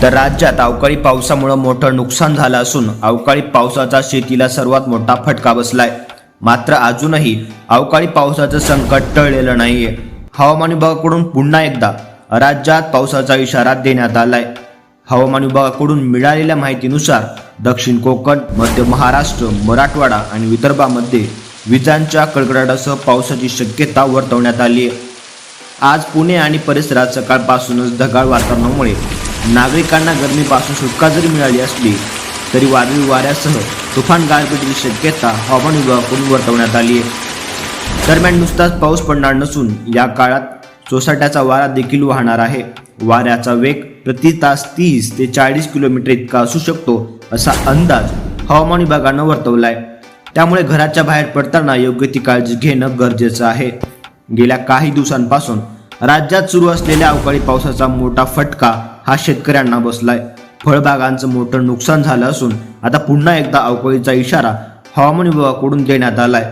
तर राज्यात अवकाळी पावसामुळे मोठं नुकसान झालं असून अवकाळी पावसाचा शेतीला सर्वात मोठा फटका बसलाय। मात्र अजूनही अवकाळी पावसाचं संकट टळलेलं नाहीये। हवामान विभागाकडून पुन्हा एकदा राज्यात पावसाचा इशारा देण्यात आलाय। हवामान विभागाकडून मिळालेल्या माहितीनुसार दक्षिण कोकण, मध्य महाराष्ट्र, मराठवाडा आणि विदर्भामध्ये विजांच्या कडकडाटासह पावसाची शक्यता वर्तवण्यात आली आहे। आज पुणे आणि परिसरात सकाळपासूनच ढगाळ वातावरणामुळे नागरिकांना गरमीपासून सुटका जरी मिळाली असली तरी वादळी वाऱ्यासह तुफान गारपिटीची शक्यता हवामान विभागाकडून वर्तवण्यात आली आहे। दरम्यान नुसताच पाऊस पडणार नसून या काळात सोसाट्याचा वारा देखील वाहणार आहे। वाऱ्याचा वेग प्रति तास 30 ते 40 किलोमीटर इतका असू शकतो असा अंदाज हवामान विभागानं वर्तवलाय। त्यामुळे घराच्या बाहेर पडताना योग्य ती काळजी घेणं गरजेचं आहे। गेल्या काही दिवसांपासून राज्यात सुरू असलेल्या अवकाळी पावसाचा मोठा फटका हा शेतकऱ्यांना बसलाय। फळबागांचं मोठं नुकसान झालं असून आता पुन्हा एकदा अवकाळीचा इशारा हवामान विभागाकडून देण्यात आलाय।